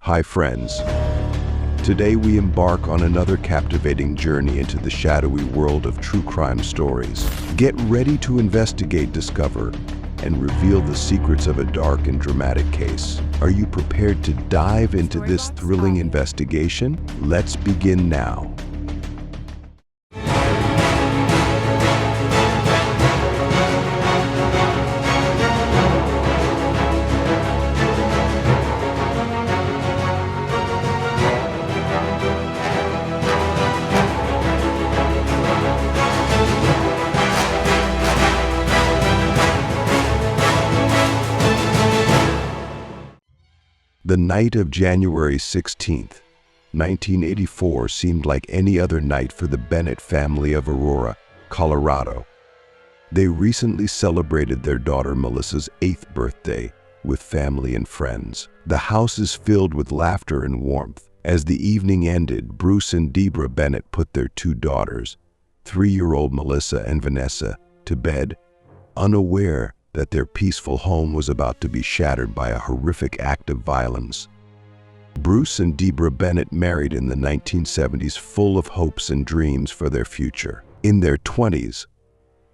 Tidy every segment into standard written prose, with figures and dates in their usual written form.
Hi friends. Today we embark on another captivating journey into the shadowy world of true crime stories. Get ready to investigate, discover, and reveal the secrets of a dark and dramatic case. Are you prepared to dive into this thrilling investigation? Let's begin now. The night of January 16, 1984 seemed like any other night for the Bennett family of Aurora, Colorado. They recently celebrated their daughter Melissa's 8th birthday with family and friends. The house is filled with laughter and warmth. As the evening ended, Bruce and Debra Bennett put their two daughters, 3-year-old Melissa and Vanessa, to bed, unaware that their peaceful home was about to be shattered by a horrific act of violence. Bruce and Debra Bennett married in the 1970s, full of hopes and dreams for their future. In their 20s,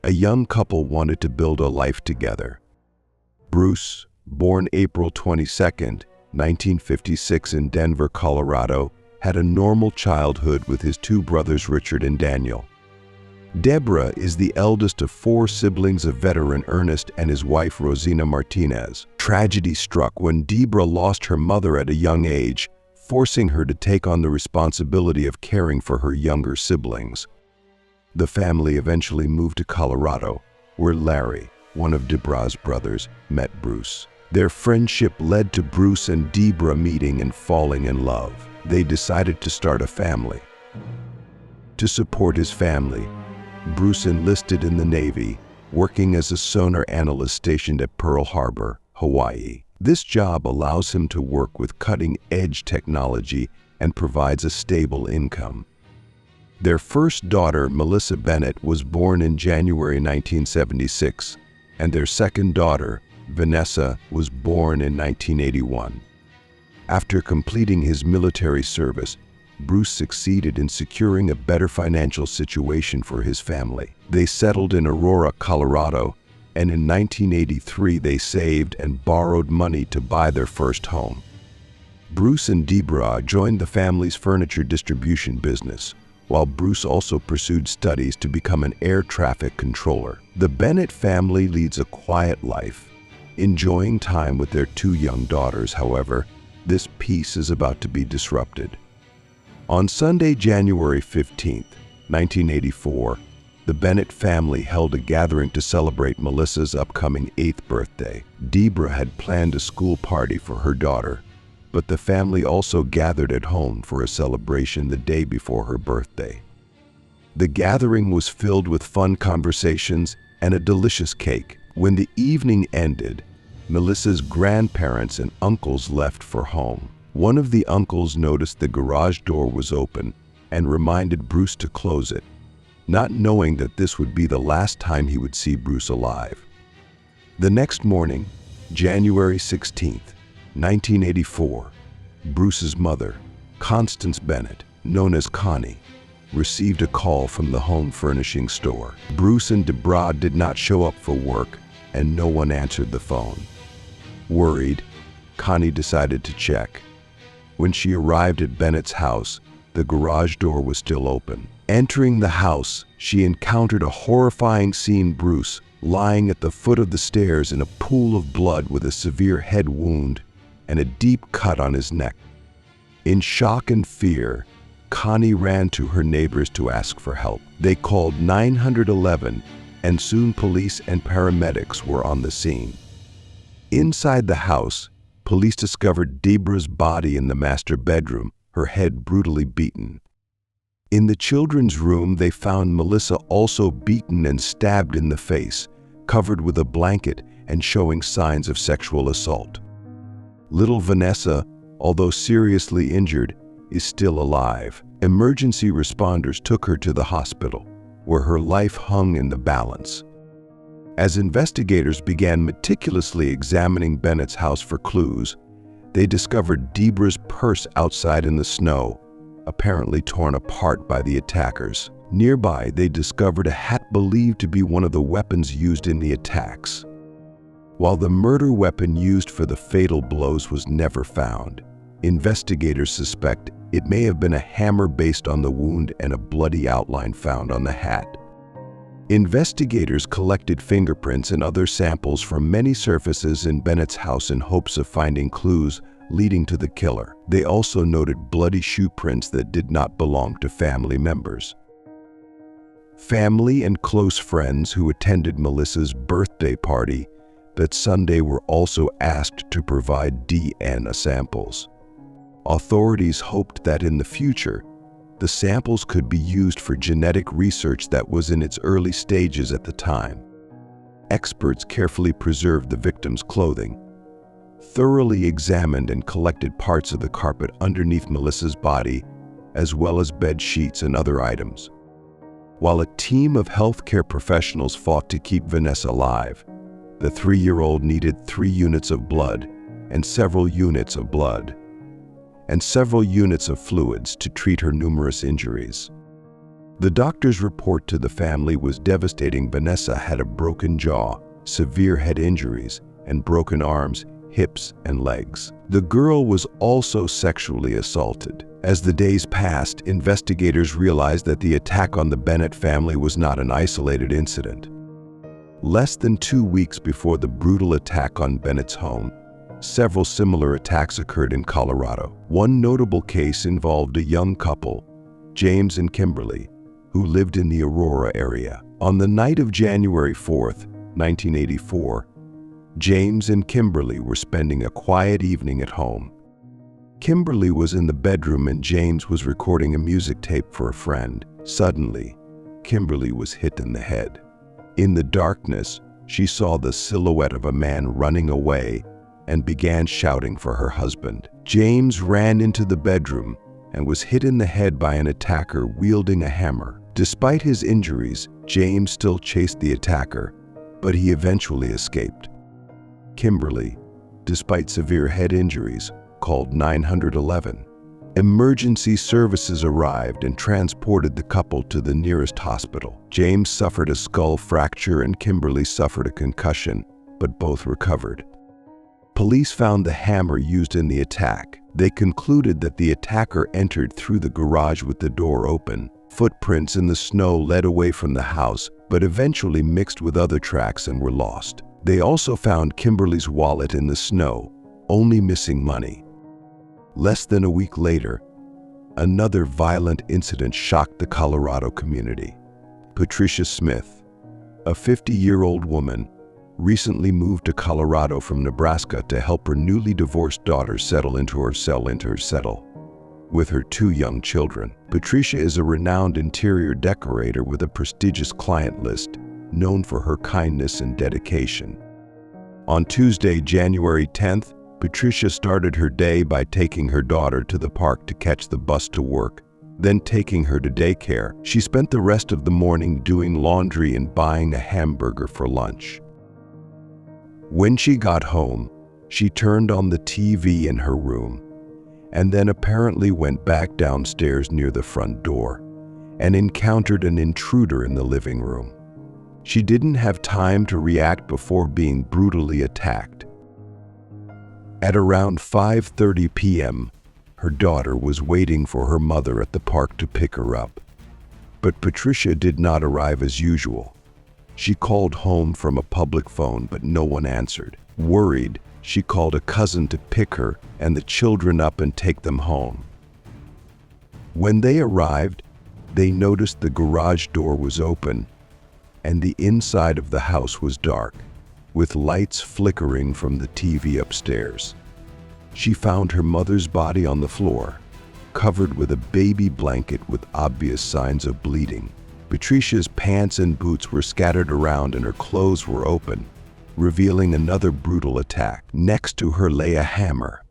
a young couple wanted to build a life together. Bruce, born April 22, 1956 in Denver, Colorado, had a normal childhood with his two brothers Richard and Daniel. Debra is the eldest of 4 siblings of veteran Ernest and his wife Rosina Martinez. Tragedy struck when Debra lost her mother at a young age, forcing her to take on the responsibility of caring for her younger siblings. The family eventually moved to Colorado, where Larry, one of Debra's brothers, met Bruce. Their friendship led to Bruce and Debra meeting and falling in love. They decided to start a family. To support his family, Bruce enlisted in the Navy, working as a sonar analyst stationed at Pearl Harbor, Hawaii. This job allows him to work with cutting-edge technology and provides a stable income. Their first daughter, Melissa Bennett, was born in January 1976, and their second daughter, Vanessa, was born in 1981. After completing his military service, Bruce succeeded in securing a better financial situation for his family. They settled in Aurora, Colorado, and in 1983 they saved and borrowed money to buy their first home. Bruce and Debra joined the family's furniture distribution business, while Bruce also pursued studies to become an air traffic controller. The Bennett family leads a quiet life, enjoying time with their 2 young daughters. However, this peace is about to be disrupted. On Sunday, January 15, 1984, the Bennett family held a gathering to celebrate Melissa's upcoming 8th birthday. Debra had planned a school party for her daughter, but the family also gathered at home for a celebration the day before her birthday. The gathering was filled with fun conversations and a delicious cake. When the evening ended, Melissa's grandparents and uncles left for home. One of the uncles noticed the garage door was open and reminded Bruce to close it, not knowing that this would be the last time he would see Bruce alive. The next morning, January 16, 1984, Bruce's mother, Constance Bennett, known as Connie, received a call from the home furnishing store. Bruce and Debra did not show up for work, and no one answered the phone. Worried, Connie decided to check. When she arrived at Bennett's house, the garage door was still open. Entering the house, she encountered a horrifying scene: Bruce lying at the foot of the stairs in a pool of blood with a severe head wound and a deep cut on his neck. In shock and fear, Connie ran to her neighbors to ask for help. They called 911, and soon police and paramedics were on the scene. Inside the house, police discovered Debra's body in the master bedroom, her head brutally beaten. In the children's room, they found Melissa also beaten and stabbed in the face, covered with a blanket and showing signs of sexual assault. Little Vanessa, although seriously injured, is still alive. Emergency responders took her to the hospital, where her life hung in the balance. As investigators began meticulously examining Bennett's house for clues, They discovered Deborah's purse outside in the snow, apparently torn apart by the attackers. Nearby, they discovered a hat believed to be one of the weapons used in the attacks. While the murder weapon used for the fatal blows was never found, investigators suspect it may have been a hammer based on the wound and a bloody outline found on the hat. Investigators collected fingerprints and other samples from many surfaces in Bennett's house in hopes of finding clues leading to the killer. They also noted bloody shoe prints that did not belong to family members. Family and close friends who attended Melissa's birthday party that Sunday were also asked to provide DNA samples. Authorities hoped that in the future, the samples could be used for genetic research that was in its early stages at the time. Experts carefully preserved the victim's clothing, thoroughly examined and collected parts of the carpet underneath Melissa's body, as well as bed sheets and other items. While a team of healthcare professionals fought to keep Vanessa alive, the 3-year-old needed 3 units of blood and several units of fluids to treat her numerous injuries. The doctor's report to the family was devastating. Vanessa had a broken jaw, severe head injuries, and broken arms, hips, and legs. The girl was also sexually assaulted. As the days passed, investigators realized that the attack on the Bennett family was not an isolated incident. Less than 2 weeks before the brutal attack on Bennett's home, several similar attacks occurred in Colorado. One notable case involved a young couple, James and Kimberly, who lived in the Aurora area. On the night of January 4th, 1984, James and Kimberly were spending a quiet evening at home. Kimberly was in the bedroom and James was recording a music tape for a friend. Suddenly, Kimberly was hit in the head. In the darkness, she saw the silhouette of a man running away and began shouting for her husband. James ran into the bedroom and was hit in the head by an attacker wielding a hammer. Despite his injuries, James still chased the attacker, but he eventually escaped. Kimberly, despite severe head injuries, called 911. Emergency services arrived and transported the couple to the nearest hospital. James suffered a skull fracture and Kimberly suffered a concussion, but both recovered. Police found the hammer used in the attack. They concluded that the attacker entered through the garage with the door open. Footprints in the snow led away from the house, but eventually mixed with other tracks and were lost. They also found Kimberly's wallet in the snow, only missing money. Less than a week later, another violent incident shocked the Colorado community. Patricia Smith, a 50-year-old woman, recently moved to Colorado from Nebraska to help her newly divorced daughter settle with her 2 young children. Patricia is a renowned interior decorator with a prestigious client list, known for her kindness and dedication. On Tuesday, January 10th, Patricia started her day by taking her daughter to the park to catch the bus to work, then taking her to daycare. She spent the rest of the morning doing laundry and buying a hamburger for lunch. When she got home, she turned on the TV in her room and then apparently went back downstairs near the front door and encountered an intruder in the living room. She didn't have time to react before being brutally attacked. At around 5:30 p.m., her daughter was waiting for her mother at the park to pick her up. But Patricia did not arrive as usual. She called home from a public phone, but no one answered. Worried, she called a cousin to pick her and the children up and take them home. When they arrived, they noticed the garage door was open and the inside of the house was dark, with lights flickering from the TV upstairs. She found her mother's body on the floor, covered with a baby blanket with obvious signs of bleeding. Patricia's pants and boots were scattered around and her clothes were open, revealing another brutal attack. Next to her lay a hammer.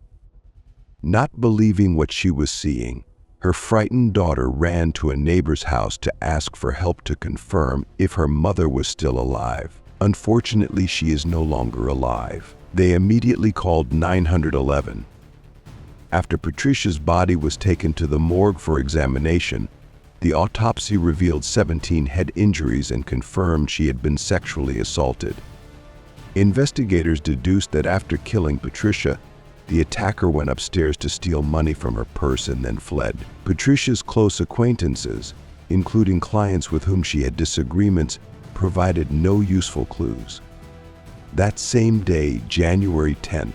Not believing what she was seeing, her frightened daughter ran to a neighbor's house to ask for help to confirm if her mother was still alive. Unfortunately, she is no longer alive. They immediately called 911, After Patricia's body was taken to the morgue for examination, the autopsy revealed 17 head injuries and confirmed she had been sexually assaulted. Investigators deduced that after killing Patricia, the attacker went upstairs to steal money from her purse and then fled. Patricia's close acquaintances, including clients with whom she had disagreements, provided no useful clues. That same day, January 10th,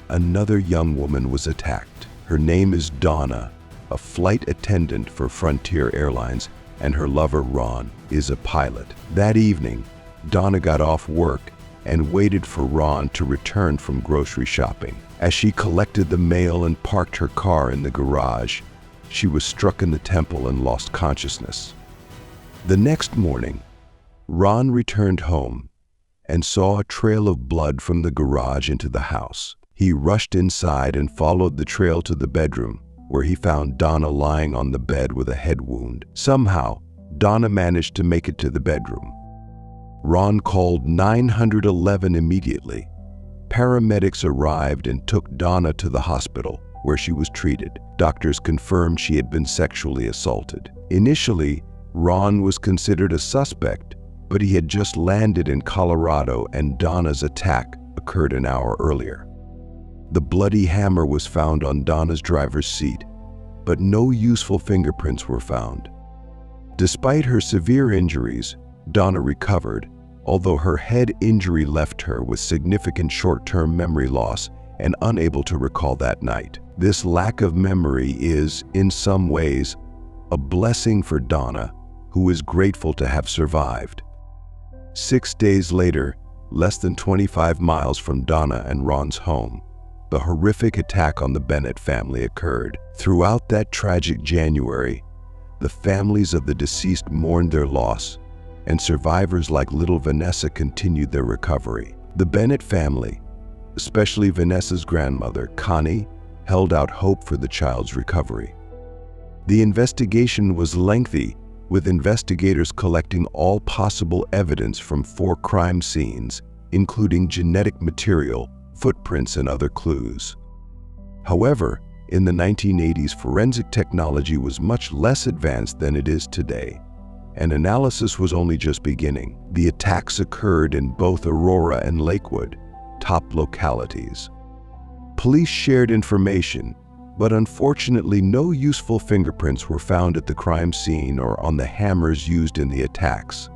another young woman was attacked. Her name is Donna, a flight attendant for Frontier Airlines, and her lover, Ron, is a pilot. That evening, Donna got off work and waited for Ron to return from grocery shopping. As she collected the mail and parked her car in the garage, she was struck in the temple and lost consciousness. The next morning, Ron returned home and saw a trail of blood from the garage into the house. He rushed inside and followed the trail to the bedroom, where he found Donna lying on the bed with a head wound. Somehow, Donna managed to make it to the bedroom. Ron called 911 immediately. Paramedics arrived and took Donna to the hospital, where she was treated. Doctors confirmed she had been sexually assaulted. Initially, Ron was considered a suspect, but he had just landed in Colorado and Donna's attack occurred an hour earlier. The bloody hammer was found on Donna's driver's seat, but no useful fingerprints were found. Despite her severe injuries, Donna recovered, although her head injury left her with significant short-term memory loss and unable to recall that night. This lack of memory is, in some ways, a blessing for Donna, who is grateful to have survived. 6 days later, less than 25 miles from Donna and Ron's home, the horrific attack on the Bennett family occurred. Throughout that tragic January, the families of the deceased mourned their loss, and survivors like little Vanessa continued their recovery. The Bennett family, especially Vanessa's grandmother, Connie, held out hope for the child's recovery. The investigation was lengthy, with investigators collecting all possible evidence from 4 crime scenes, including genetic material, footprints, and other clues. However, in the 1980s, forensic technology was much less advanced than it is today, and analysis was only just beginning. The attacks occurred in both Aurora and Lakewood, top localities. Police shared information, but unfortunately no useful fingerprints were found at the crime scene or on the hammers used in the attacks.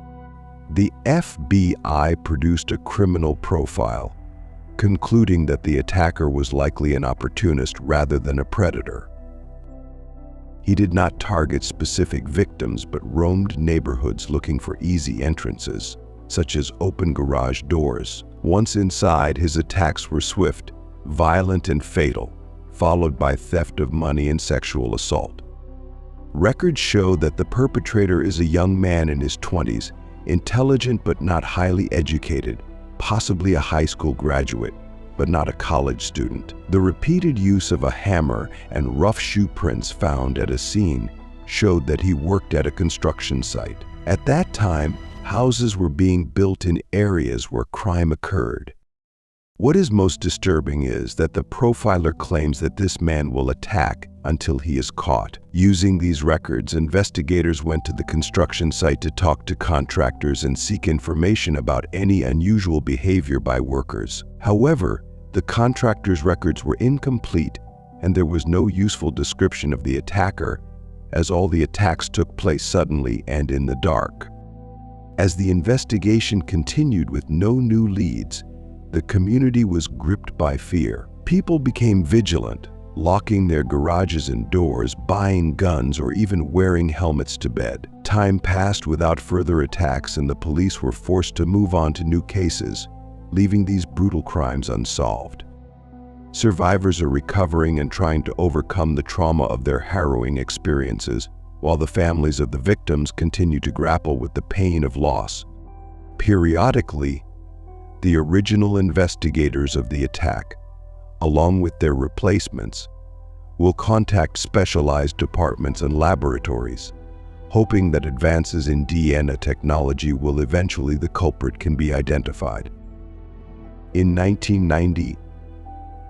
The FBI produced a criminal profile, concluding that the attacker was likely an opportunist rather than a predator. He did not target specific victims but roamed neighborhoods looking for easy entrances, such as open garage doors. Once inside, his attacks were swift, violent, and fatal, followed by theft of money and sexual assault. Records show that the perpetrator is a young man in his 20s, intelligent but not highly educated, possibly a high school graduate, but not a college student. The repeated use of a hammer and rough shoe prints found at a scene showed that he worked at a construction site. At that time, houses were being built in areas where crime occurred. What is most disturbing is that the profiler claims that this man will attack until he is caught. Using these records, investigators went to the construction site to talk to contractors and seek information about any unusual behavior by workers. However, the contractors' records were incomplete and there was no useful description of the attacker, as all the attacks took place suddenly and in the dark. As the investigation continued with no new leads, the community was gripped by fear. People became vigilant, locking their garages and doors, buying guns, or even wearing helmets to bed. Time passed without further attacks, and the police were forced to move on to new cases, leaving these brutal crimes unsolved. Survivors are recovering and trying to overcome the trauma of their harrowing experiences, while the families of the victims continue to grapple with the pain of loss. Periodically, the original investigators of the attack, along with their replacements, will contact specialized departments and laboratories, hoping that advances in DNA technology will eventually the culprit can be identified. In 1990,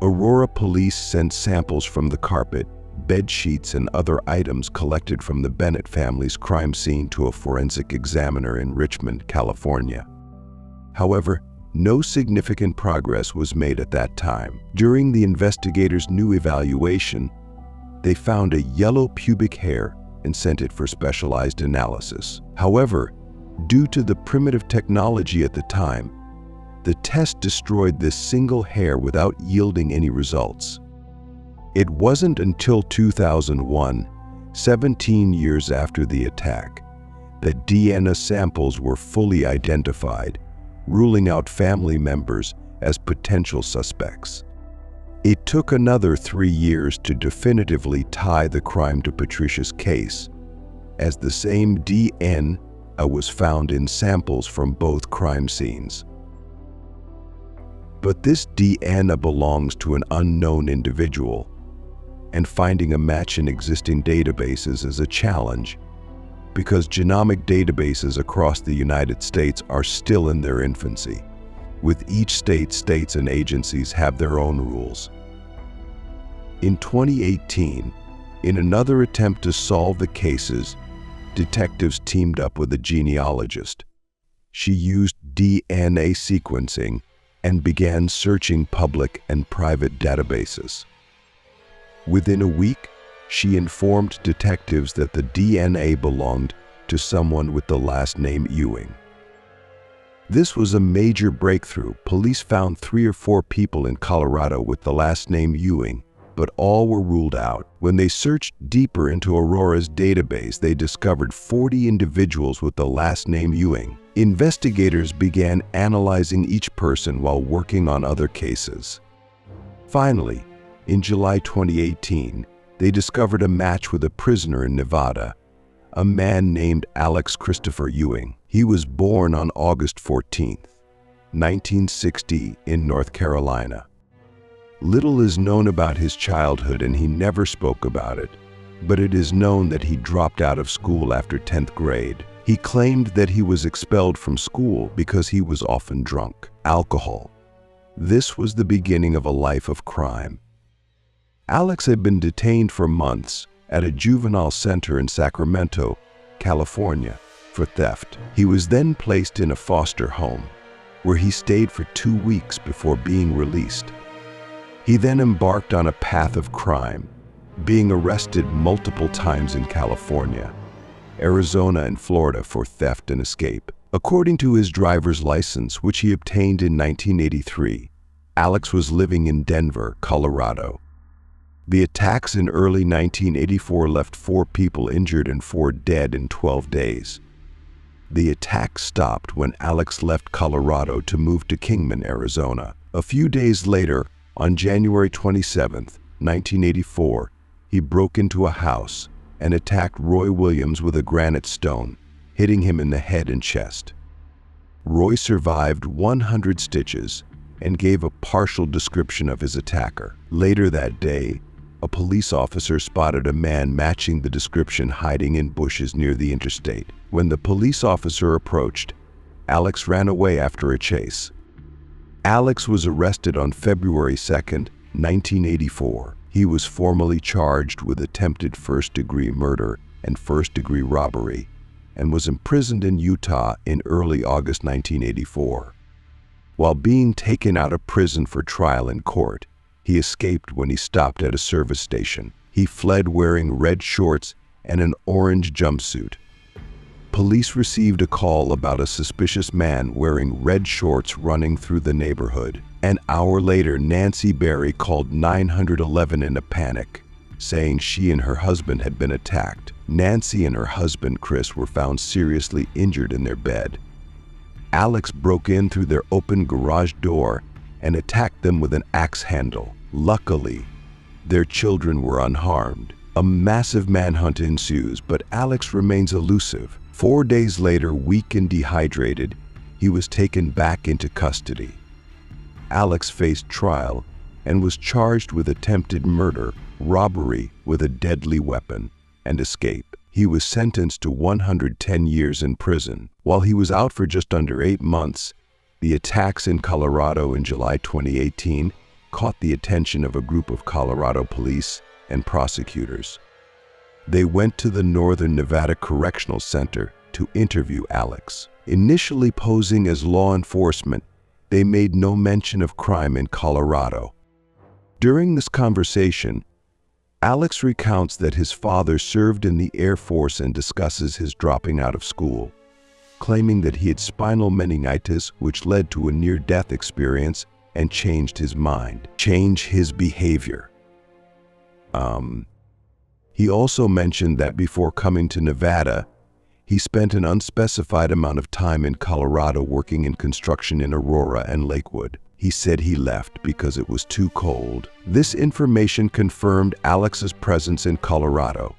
Aurora police sent samples from the carpet, bed sheets, and other items collected from the Bennett family's crime scene to a forensic examiner in Richmond, California. However, no significant progress was made at that time. During the investigators' new evaluation, they found a yellow pubic hair and sent it for specialized analysis. However, due to the primitive technology at the time, the test destroyed this single hair without yielding any results. It wasn't until 2001, 17 years after the attack, that DNA samples were fully identified, ruling out family members as potential suspects. It took another 3 years to definitively tie the crime to Patricia's case, as the same DNA was found in samples from both crime scenes. But this DNA belongs to an unknown individual, and finding a match in existing databases is a challenge because genomic databases across the United States are still in their infancy. With each state, states and agencies have their own rules. In 2018, in another attempt to solve the cases, detectives teamed up with a genealogist. She used DNA sequencing and began searching public and private databases. Within a week, she informed detectives that the DNA belonged to someone with the last name Ewing. This was a major breakthrough. Police found 3 or 4 people in Colorado with the last name Ewing, but all were ruled out. When they searched deeper into Aurora's database, they discovered 40 individuals with the last name Ewing. Investigators began analyzing each person while working on other cases. Finally, in July 2018, they discovered a match with a prisoner in Nevada, a man named Alex Christopher Ewing. He was born on August 14, 1960, in North Carolina. Little is known about his childhood and he never spoke about it, but it is known that he dropped out of school after 10th grade. He claimed that he was expelled from school because he was often drunk. Alcohol. This was the beginning of a life of crime. Alex had been detained for months at a juvenile center in Sacramento, California, for theft. He was then placed in a foster home, where he stayed for 2 weeks before being released. He then embarked on a path of crime, being arrested multiple times in California, Arizona, and Florida for theft and escape. According to his driver's license, which he obtained in 1983, Alex was living in Denver, Colorado. The attacks in early 1984 left 4 people injured and 4 dead in 12 days. The attack stopped when Alex left Colorado to move to Kingman, Arizona. A few days later, on January 27, 1984, he broke into a house and attacked Roy Williams with a granite stone, hitting him in the head and chest. Roy survived 100 stitches and gave a partial description of his attacker. Later that day, a police officer spotted a man matching the description hiding in bushes near the interstate. When the police officer approached, Alex ran away after a chase. Alex was arrested on February 2, 1984. He was formally charged with attempted first-degree murder and first-degree robbery, and was imprisoned in Utah in early August 1984. While being taken out of prison for trial in court, he escaped when he stopped at a service station. He fled wearing red shorts and an orange jumpsuit. Police received a call about a suspicious man wearing red shorts running through the neighborhood. An hour later, Nancy Berry called 911 in a panic, saying she and her husband had been attacked. Nancy and her husband, Chris, were found seriously injured in their bed. Alex broke in through their open garage door and attacked them with an axe handle. Luckily, their children were unharmed. A massive manhunt ensues, but Alex remains elusive. 4 days later, weak and dehydrated, he was taken back into custody. Alex faced trial and was charged with attempted murder, robbery with a deadly weapon, and escape. He was sentenced to 110 years in prison. While he was out for just under 8 months, the attacks in Colorado in July 2018 caught the attention of a group of Colorado police and prosecutors. They went to the Northern Nevada Correctional Center to interview Alex. Initially posing as law enforcement, they made no mention of crime in Colorado. During this conversation, Alex recounts that his father served in the Air Force and discusses his dropping out of school, claiming that he had spinal meningitis, which led to a near-death experience and changed his mind, changed his behavior. He also mentioned that before coming to Nevada, he spent an unspecified amount of time in Colorado working in construction in Aurora and Lakewood. He said he left because it was too cold. This information confirmed Alex's presence in Colorado.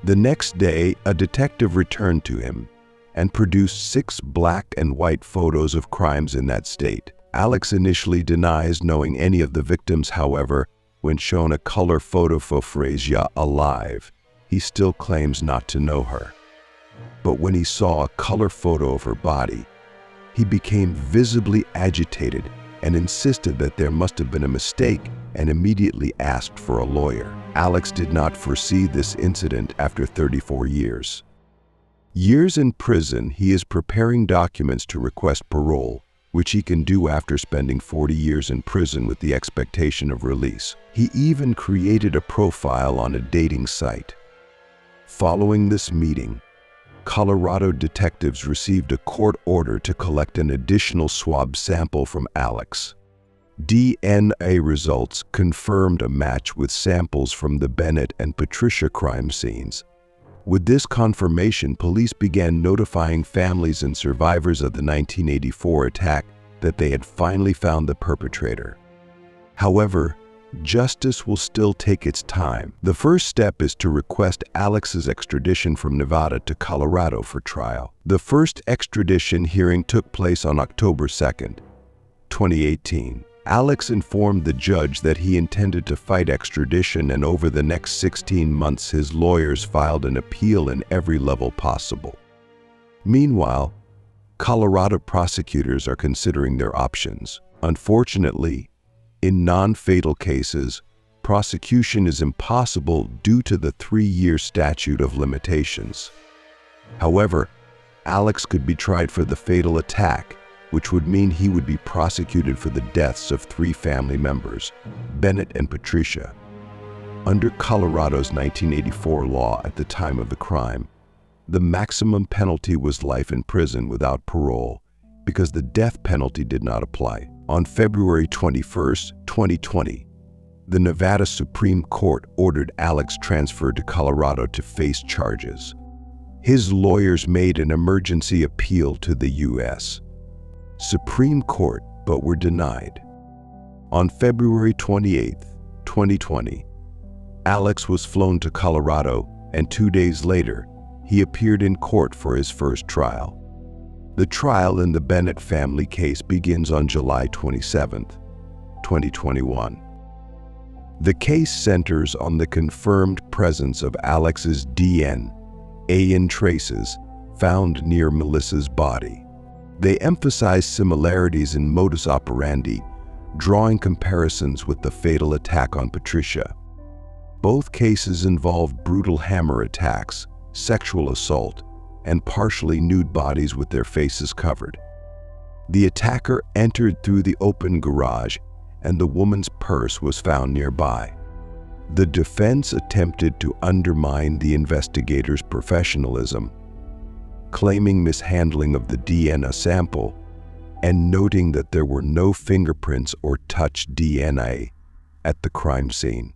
The next day, a detective returned to him and produced 6 black and white photos of crimes in that state. Alex initially denies knowing any of the victims. However, when shown a color photo of Frasia alive, he still claims not to know her. But when he saw a color photo of her body, he became visibly agitated and insisted that there must have been a mistake and immediately asked for a lawyer. Alex did not foresee this incident after 34 years. Years in prison, he is preparing documents to request parole, which he can do after spending 40 years in prison with the expectation of release. He even created a profile on a dating site. Following this meeting, Colorado detectives received a court order to collect an additional swab sample from Alex. DNA results confirmed a match with samples from the Bennett and Patricia crime scenes. With this confirmation, police began notifying families and survivors of the 1984 attack that they had finally found the perpetrator. However, justice will still take its time. The first step is to request Alex's extradition from Nevada to Colorado for trial. The first extradition hearing took place on October 2, 2018. Alex informed the judge that he intended to fight extradition, and over the next 16 months his lawyers filed an appeal in every level possible. Meanwhile, Colorado prosecutors are considering their options. Unfortunately, in non-fatal cases, prosecution is impossible due to the 3-year statute of limitations. However, Alex could be tried for the fatal attack, which would mean he would be prosecuted for the deaths of 3 family members, Bennett and Patricia. Under Colorado's 1984 law at the time of the crime, the maximum penalty was life in prison without parole because the death penalty did not apply. On February 21, 2020, the Nevada Supreme Court ordered Alex transferred to Colorado to face charges. His lawyers made an emergency appeal to the U.S. Supreme Court, but were denied. On February 28, 2020, Alex was flown to Colorado, and 2 days later, he appeared in court for his first trial. The trial in the Bennett family case begins on July 27, 2021. The case centers on the confirmed presence of Alex's DNA in traces found near Melissa's body. They emphasize similarities in modus operandi, drawing comparisons with the fatal attack on Patricia. Both cases involved brutal hammer attacks, sexual assault, and partially nude bodies with their faces covered. The attacker entered through the open garage, and the woman's purse was found nearby. The defense attempted to undermine the investigators' professionalism, claiming mishandling of the DNA sample and noting that there were no fingerprints or touch DNA at the crime scene.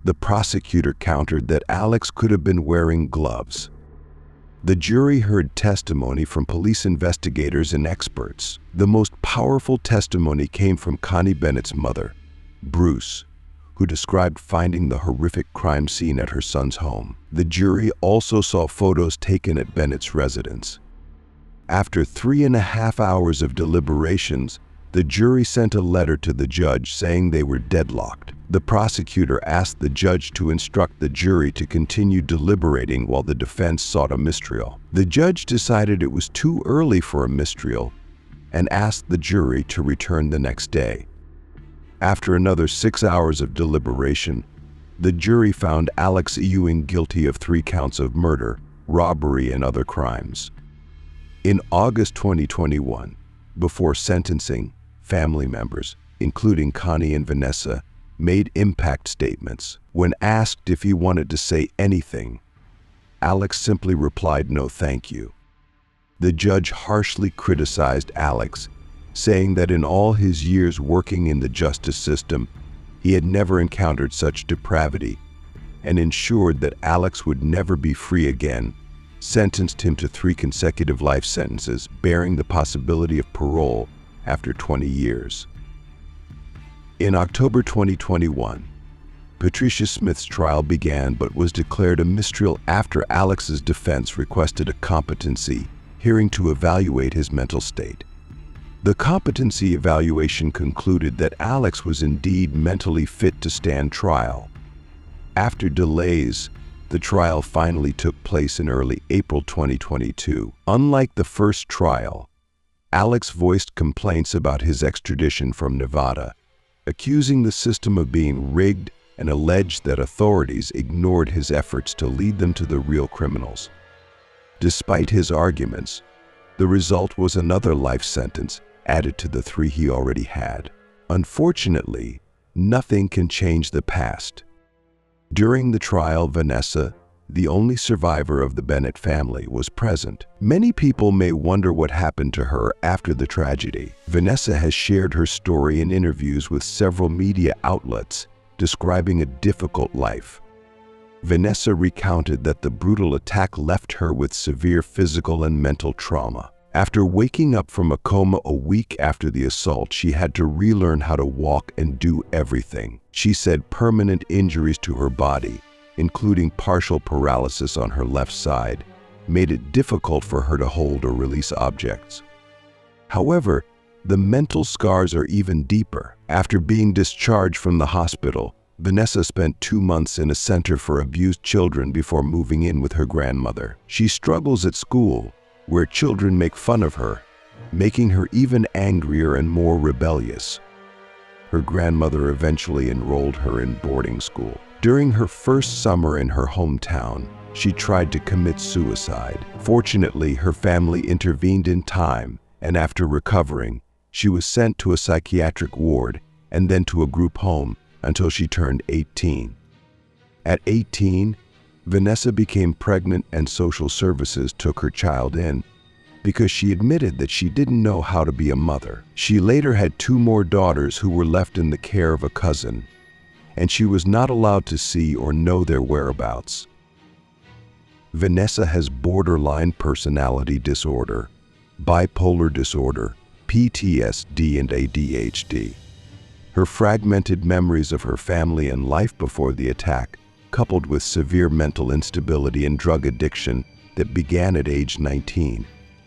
The prosecutor countered that Alex could have been wearing gloves. The jury heard testimony from police investigators and experts. The most powerful testimony came from Connie Bennett's mother, Bruce, who described finding the horrific crime scene at her son's home. The jury also saw photos taken at Bennett's residence. After 3.5 hours of deliberations, the jury sent a letter to the judge saying they were deadlocked. The prosecutor asked the judge to instruct the jury to continue deliberating while the defense sought a mistrial. The judge decided it was too early for a mistrial and asked the jury to return the next day. After another 6 hours of deliberation, the jury found Alex Ewing guilty of 3 counts of murder, robbery, and other crimes. In August 2021, before sentencing, family members, including Connie and Vanessa, made impact statements. When asked if he wanted to say anything, Alex simply replied, "No, thank you." The judge harshly criticized Alex, saying that in all his years working in the justice system, he had never encountered such depravity, and ensured that Alex would never be free again, sentenced him to 3 consecutive life sentences, bearing the possibility of parole after 20 years. In October 2021, Patricia Smith's trial began but was declared a mistrial after Alex's defense requested a competency hearing to evaluate his mental state. The competency evaluation concluded that Alex was indeed mentally fit to stand trial. After delays, the trial finally took place in early April 2022. Unlike the first trial, Alex voiced complaints about his extradition from Nevada, accusing the system of being rigged and alleged that authorities ignored his efforts to lead them to the real criminals. Despite his arguments, the result was another life sentence added to the 3 he already had. Unfortunately, nothing can change the past. During the trial, Vanessa, the only survivor of the Bennett family, was present. Many people may wonder what happened to her after the tragedy. Vanessa has shared her story in interviews with several media outlets, describing a difficult life. Vanessa recounted that the brutal attack left her with severe physical and mental trauma. After waking up from a coma a week after the assault, she had to relearn how to walk and do everything. She said permanent injuries to her body, including partial paralysis on her left side, made it difficult for her to hold or release objects. However, the mental scars are even deeper. After being discharged from the hospital, Vanessa spent 2 months in a center for abused children before moving in with her grandmother. She struggles at school, where children make fun of her, making her even angrier and more rebellious. Her grandmother eventually enrolled her in boarding school. During her first summer in her hometown, she tried to commit suicide. Fortunately, her family intervened in time, and after recovering, she was sent to a psychiatric ward and then to a group home until she turned 18. At 18, Vanessa became pregnant and social services took her child in because she admitted that she didn't know how to be a mother. She later had 2 more daughters who were left in the care of a cousin, and she was not allowed to see or know their whereabouts. Vanessa has borderline personality disorder, bipolar disorder, PTSD, and ADHD. Her fragmented memories of her family and life before the attack, coupled with severe mental instability and drug addiction that began at age 19,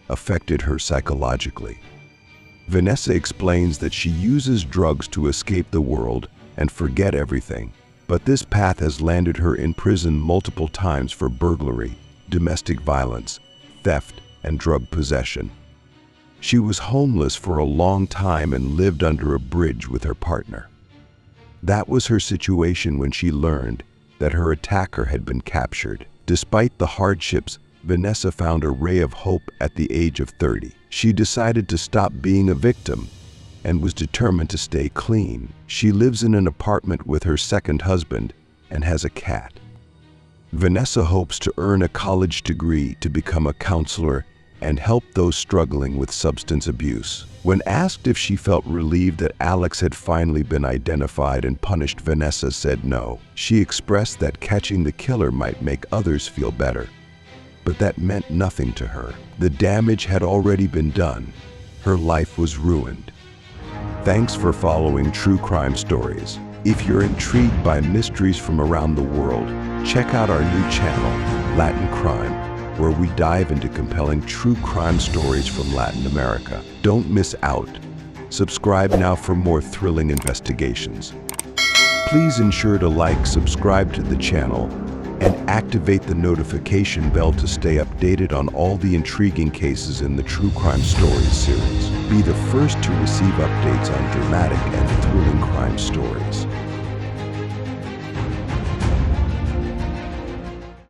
affected her psychologically. Vanessa explains that she uses drugs to escape the world and forget everything, but this path has landed her in prison multiple times for burglary, domestic violence, theft, and drug possession. She was homeless for a long time and lived under a bridge with her partner. That was her situation when she learned that her attacker had been captured. Despite the hardships, Vanessa found a ray of hope at the age of 30. She decided to stop being a victim and was determined to stay clean. She lives in an apartment with her second husband and has a cat. Vanessa hopes to earn a college degree to become a counselor and help those struggling with substance abuse. When asked if she felt relieved that Alex had finally been identified and punished, Vanessa said no. She expressed that catching the killer might make others feel better, but that meant nothing to her. The damage had already been done. Her life was ruined. Thanks for following True Crime Stories. If you're intrigued by mysteries from around the world, check out our new channel, Latin Crime, where we dive into compelling true crime stories from Latin America. Don't miss out. Subscribe now for more thrilling investigations. Please ensure to like, subscribe to the channel, and activate the notification bell to stay updated on all the intriguing cases in the True Crime Stories series. Be the first to receive updates on dramatic and thrilling crime stories.